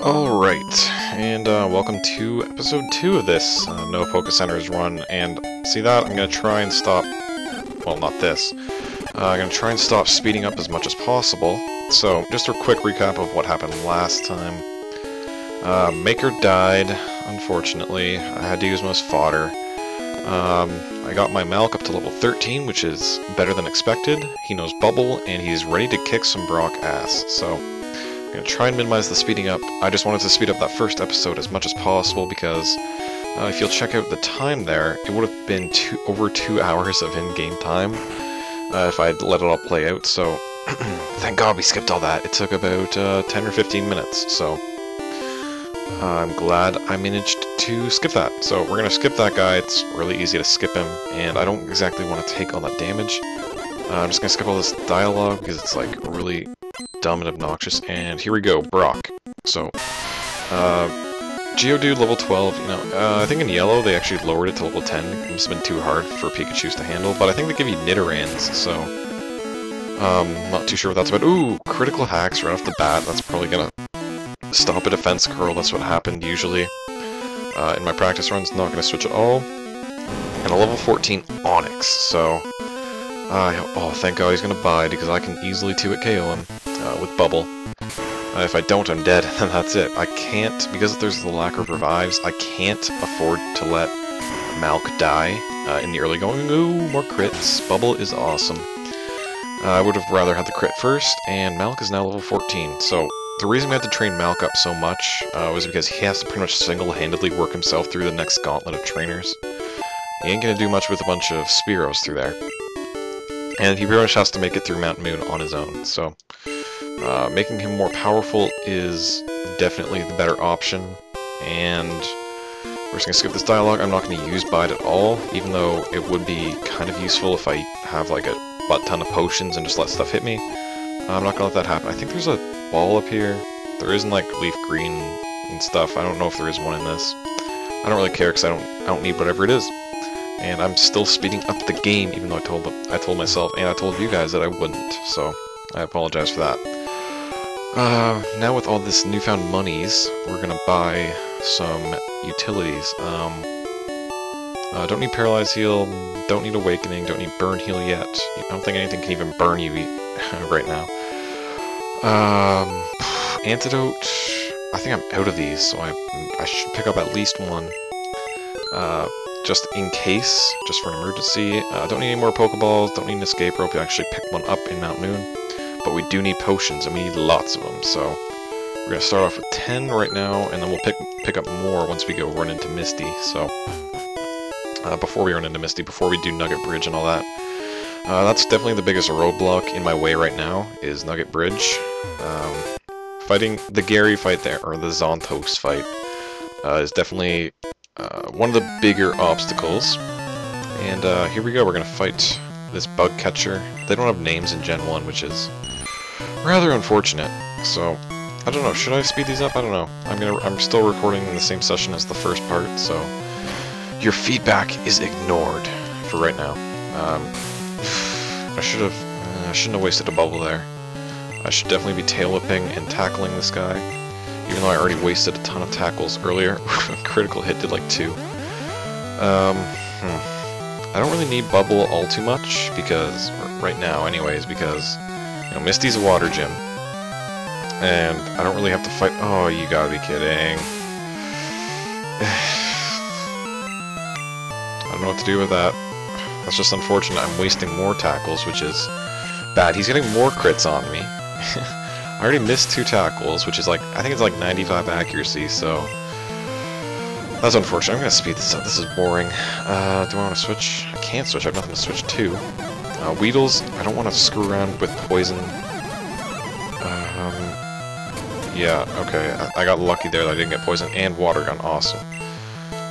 Alright, and welcome to episode 2 of this No Pokecenters run, and see that? I'm going to try and stop, well, not this, I'm going to try and stop speeding up as much as possible. So, just a quick recap of what happened last time. Maker died, unfortunately. I had to use most fodder. I got my Malk up to level 13, which is better than expected. He knows Bubble, and he's ready to kick some Brock ass, so I'm going to try and minimize the speeding up. I just wanted to speed up that first episode as much as possible because if you'll check out the time there, it would have been over 2 hours of in-game time if I'd let it all play out, so thank God we skipped all that. It took about 10 or 15 minutes, so I'm glad I managed to skip that. So we're going to skip that guy. It's really easy to skip him, and I don't exactly want to take all that damage. I'm just going to skip all this dialogue because it's like really dumb and obnoxious. And here we go, Brock. So, Geodude level 12, you know, I think in yellow they actually lowered it to level 10. It must have been too hard for Pikachus to handle, but I think they give you Nidorans, so not too sure what that's about. Ooh, critical hacks right off the bat. That's probably gonna stop a defense curl. That's what happened usually. In my practice runs, not gonna switch at all. And a level 14 Onyx, so oh, thank God he's gonna bide because I can easily 2-hit KO him with Bubble. If I don't, I'm dead, and that's it. I can't, because there's the lack of revives, I can't afford to let Malk die in the early going. Ooh, more crits. Bubble is awesome. I would have rather had the crit first, and Malk is now level 14. So the reason we had to train Malk up so much was because he has to pretty much single-handedly work himself through the next gauntlet of trainers. He ain't gonna do much with a bunch of Spearows through there. And he pretty much has to make it through Mount Moon on his own, so making him more powerful is definitely the better option, and we're just going to skip this dialogue. I'm not going to use Bide at all, even though it would be kind of useful if I have like a butt ton of potions and just let stuff hit me. I'm not going to let that happen. I think there's a ball up here. There isn't like leaf green and stuff. I don't know if there is one in this. I don't really care because I don't need whatever it is. And I'm still speeding up the game, even though I told myself and I told you guys that I wouldn't. So I apologize for that. Now with all this newfound monies, we're gonna buy some utilities. Don't need Paralyze Heal, don't need Awakening, don't need Burn Heal yet. I don't think anything can even burn you right now. Antidote, I think I'm out of these, so I should pick up at least one. Just in case, just for an emergency. Don't need any more Pokeballs, don't need an escape rope. You actually pick one up in Mount Moon. But we do need potions, and we need lots of them, so we're going to start off with 10 right now, and then we'll pick up more once we go run into Misty, so before we run into Misty, before we do Nugget Bridge and all that. That's definitely the biggest roadblock in my way right now, is Nugget Bridge. Fighting the Gary fight there, or the Zontos fight, is definitely one of the bigger obstacles. And here we go, we're going to fight this bug catcher. They don't have names in Gen 1, which is rather unfortunate. So, I don't know, should I speed these up? I don't know. I'm still recording in the same session as the first part, so your feedback is ignored for right now. I shouldn't have wasted a bubble there. I should definitely be tail whipping and tackling this guy, even though I already wasted a ton of tackles earlier. Critical hit did like 2. I don't really need Bubble all too much, because, right now anyways, because, you know, Misty's a water gym, and I don't really have to fight. Oh, you gotta be kidding. I don't know what to do with that. That's just unfortunate. I'm wasting more tackles, which is bad. He's getting more crits on me. I already missed 2 tackles, which is like, I think it's like 95 accuracy, so that's unfortunate. I'm going to speed this up. This is boring. Do I want to switch? I can't switch. I have nothing to switch to. Weedles, I don't want to screw around with poison. Yeah, okay. I got lucky there that I didn't get poison and water gun. Awesome.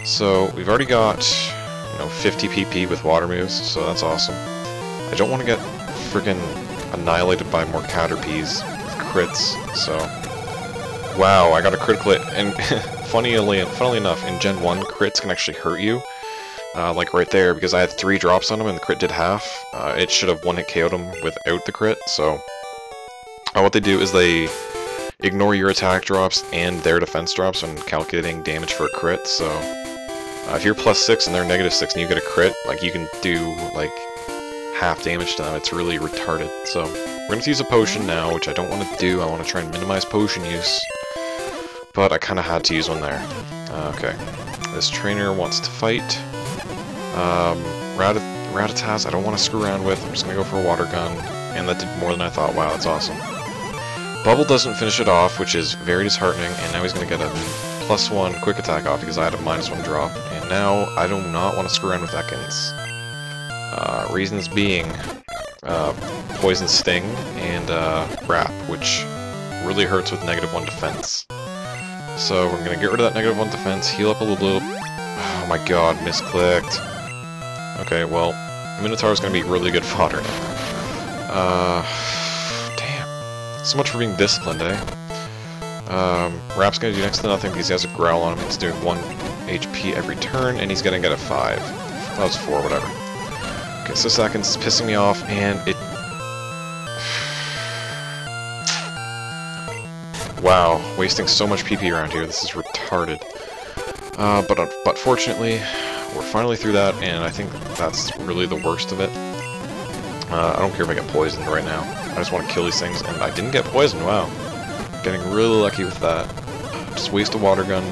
So, we've already got, you know, 50 PP with water moves, so that's awesome. I don't want to get friggin' annihilated by more Caterpies with crits, so wow, I got a critical hit, and funnily enough, in Gen 1, crits can actually hurt you. Like right there, because I had 3 drops on him and the crit did half. It should have 1-hit KO'd him without the crit, so what they do is they ignore your attack drops and their defense drops when calculating damage for a crit, so if you're +6 and they're -6 and you get a crit, like, you can do, like, half damage to them. It's really retarded. So we're going to use a potion now, which I don't want to do. I want to try and minimize potion use, but I kind of had to use one there. Okay, this trainer wants to fight. Rattatas I don't want to screw around with. I'm just going to go for a water gun, and that did more than I thought. Wow, that's awesome. Bubble doesn't finish it off, which is very disheartening, and now he's going to get a +1 quick attack off because I had a -1 drop, and now I do not want to screw around with Ekans. Reasons being Poison Sting and Wrap, which really hurts with -1 defense. So we're going to get rid of that -1 defense, heal up a little. Oh my god, misclicked. Okay, well, Minotaur is going to be really good fodder now. Damn. So much for being disciplined, eh? Rap's going to do next to nothing because he has a growl on him. He's doing 1 HP every turn, and he's going to get a 5. That was 4, whatever. Okay, so Seconds is pissing me off, and it... Wow, wasting so much PP around here. This is retarded. But fortunately, we're finally through that, and I think that's really the worst of it. I don't care if I get poisoned right now. I just want to kill these things, and I didn't get poisoned, wow. Getting really lucky with that. Just waste a water gun,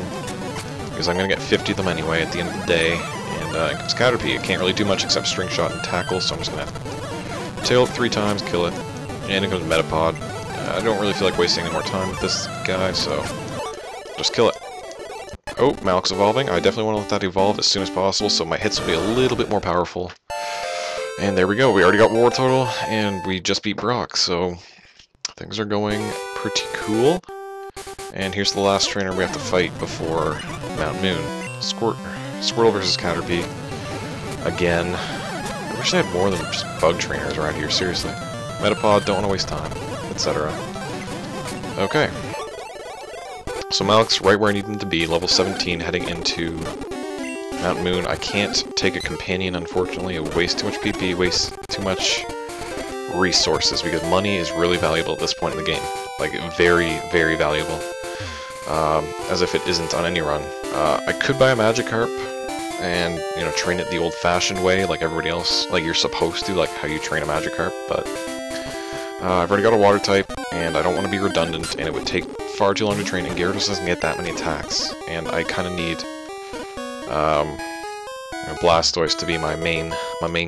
because I'm going to get 50 of them anyway at the end of the day. And it comes Caterpie. It can't really do much except string shot and tackle, so I'm just going to tail it 3 times, kill it. And it comes Metapod. I don't really feel like wasting any more time with this guy, so just kill it. Oh, Malk's evolving. I definitely want to let that evolve as soon as possible, so my hits will be a little bit more powerful. And there we go. We already got War Total, and we just beat Brock, so things are going pretty cool. And here's the last trainer we have to fight before Mount Moon. Squirtle versus Caterpie. Again. I wish I had more than just bug trainers around here, seriously. Metapod, don't want to waste time, etc. Okay. So Malk's right where I need him to be, level 17, heading into Mount Moon. I can't take a companion, unfortunately. It wastes too much PP, wastes too much resources, because money is really valuable at this point in the game. Like, very, very valuable. As if it isn't on any run. I could buy a Magikarp and, you know, train it the old-fashioned way, like everybody else, like you're supposed to, like how you train a Magikarp, but I've already got a Water type, and I don't want to be redundant, and it would take far too long to train, and Gyarados doesn't get that many attacks, and I kind of need Blastoise to be my main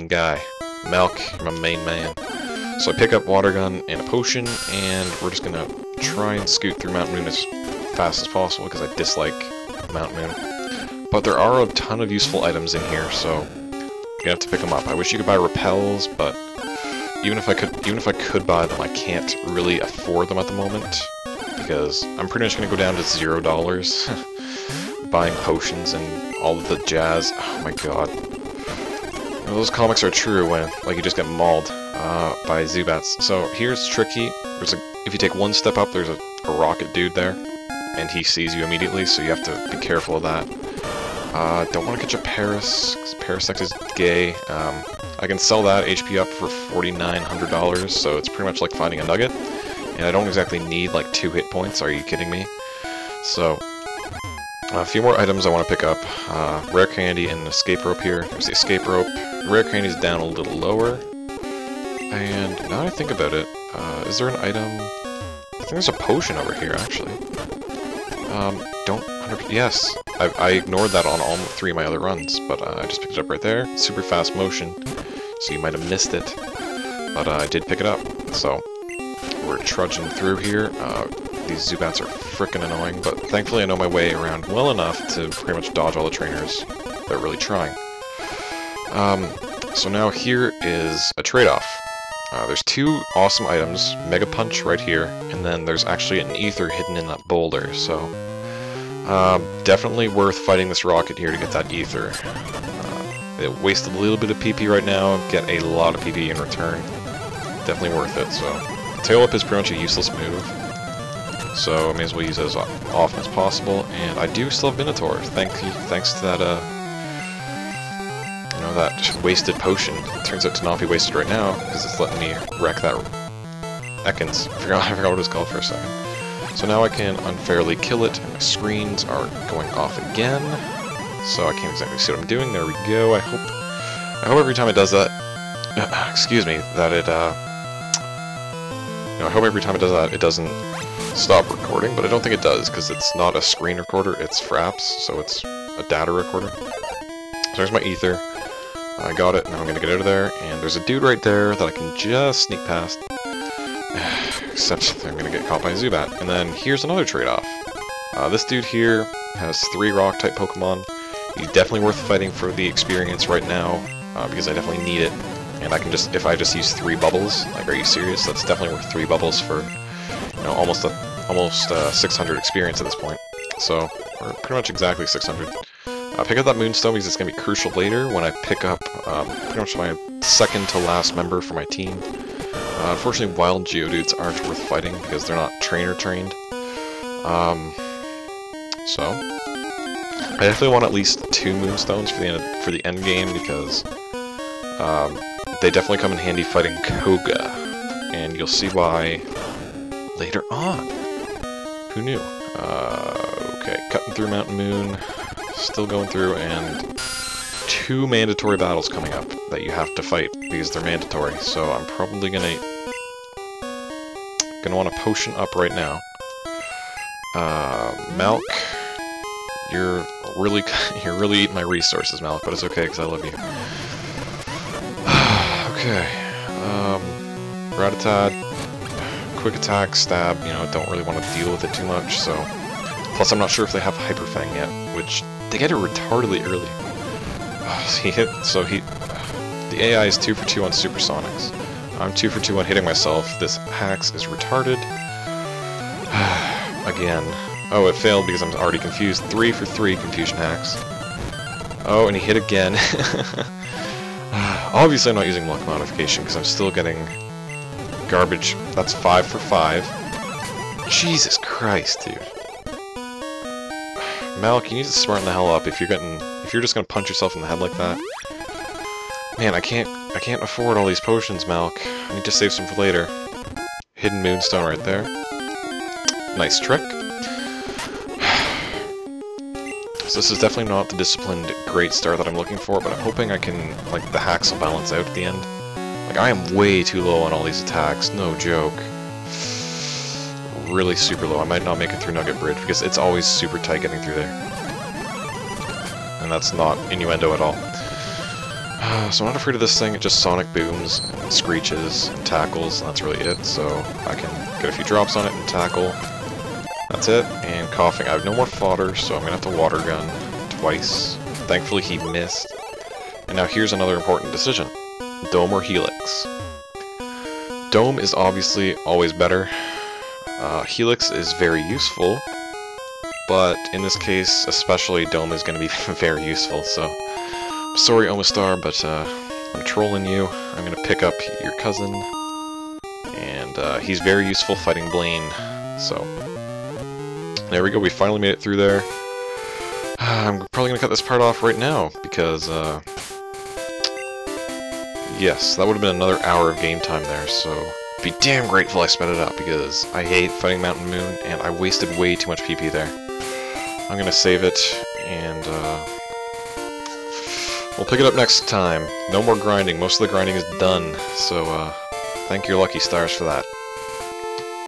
guy. Malk, my main man. So I pick up Water Gun and a Potion, and we're just gonna try and scoot through Mount Moon as fast as possible, because I dislike Mount Moon. But there are a ton of useful items in here, so you have to pick them up. I wish you could buy repels, but even if I could buy them, I can't really afford them at the moment, because I'm pretty much gonna go down to $0 buying potions and all of the jazz. Oh my god. You know, those comics are true when, like, you just get mauled by Zubats. So here's tricky. If you take one step up, there's a rocket dude there, and he sees you immediately, so you have to be careful of that. Don't want to catch a Paris, because Parasect is gay. I can sell that HP up for $4,900, so it's pretty much like finding a nugget. And I don't exactly need like 2 hit points, are you kidding me? So, a few more items I want to pick up. Rare Candy and an escape rope here. There's the escape rope. Rare Candy's down a little lower. And now that I think about it, is there an item? I think there's a potion over here, actually. Yes, I ignored that on all 3 of my other runs, but I just picked it up right there. Super fast motion, so you might have missed it, but I did pick it up. So we're trudging through here. These Zubats are frickin' annoying, but thankfully I know my way around well enough to pretty much dodge all the trainers that are really trying. So now here is a trade-off. There's 2 awesome items, Mega Punch right here, and then there's actually an Ether hidden in that boulder, so definitely worth fighting this rocket here to get that Ether. It wasted a little bit of PP right now, get a lot of PP in return. Definitely worth it, so. Tail Whip is pretty much a useless move, so I may as well use it as often as possible, and I do still have Minotaur, thanks to that, you know, that wasted potion. It turns out to not be wasted right now, because it's letting me wreck that Ekans. I forgot what it was called for a second. So now I can unfairly kill it, and my screens are going off again. So I can't exactly see what I'm doing. There we go. I hope every time it does that, excuse me, that it, I hope every time it does that, it doesn't stop recording, but I don't think it does, because it's not a screen recorder, it's fraps, so it's a data recorder. So there's my ether. I got it, now I'm gonna get out of there, and there's a dude right there that I can just sneak past. Except I'm gonna get caught by a Zubat. And then here's another trade-off. This dude here has 3 rock-type Pokemon. He's definitely worth fighting for the experience right now, because I definitely need it. And I can just, if I just use 3 bubbles, like, are you serious? That's definitely worth 3 bubbles for, you know, almost 600 experience at this point. So, or pretty much exactly 600. Pick up that Moonstone because it's going to be crucial later when I pick up pretty much my second to last member for my team. Unfortunately, wild Geodudes aren't worth fighting because they're not trainer trained. So, I definitely want at least 2 Moonstones for the end game because they definitely come in handy fighting Koga, and you'll see why later on. Who knew? Okay, cutting through Mountain Moon. Still going through, and 2 mandatory battles coming up that you have to fight because they're mandatory. So I'm probably gonna want a potion up right now. Malk, you're really eating my resources, Malk, but it's okay because I love you. Okay, Rattata, quick attack, stab. You know, don't really want to deal with it too much. So, plus I'm not sure if they have Hyper Fang yet, which. They get it retardedly early. The AI is 2 for 2 on Supersonics. I'm 2 for 2 on hitting myself. This Hax is retarded. Again. Oh, it failed because I'm already confused. 3 for 3 Confusion Hacks. Oh, and he hit again. Obviously I'm not using luck modification because I'm still getting garbage. That's 5 for 5. Jesus Christ, dude. Malk, you need to smarten the hell up if you're just gonna punch yourself in the head like that. Man, I can't afford all these potions, Malk. I need to save some for later. Hidden Moonstone right there. Nice trick. So this is definitely not the disciplined great start that I'm looking for, but I'm hoping I can, like, the hacks will balance out at the end. Like, I am way too low on all these attacks, no joke. Really super low. I might not make it through Nugget Bridge because it's always super tight getting through there. And that's not innuendo at all. So I'm not afraid of this thing. It just sonic booms, and screeches, and tackles, and that's really it. So I can get a few drops on it and tackle. That's it. And coughing. I have no more fodder, so I'm going to have to water gun twice. Thankfully he missed. And now here's another important decision. Dome or Helix? Dome is obviously always better. Helix is very useful, but in this case, especially, Dome is going to be very useful, so I'm sorry, Omastar, but I'm trolling you. I'm going to pick up your cousin, and he's very useful fighting Blaine, so there we go, we finally made it through there. I'm probably going to cut this part off right now, because, yes, that would have been another hour of game time there, so be damn grateful I sped it up, because I hate fighting Mountain Moon, and I wasted way too much PP there. I'm gonna save it, and we'll pick it up next time. No more grinding. Most of the grinding is done, so thank your lucky stars for that.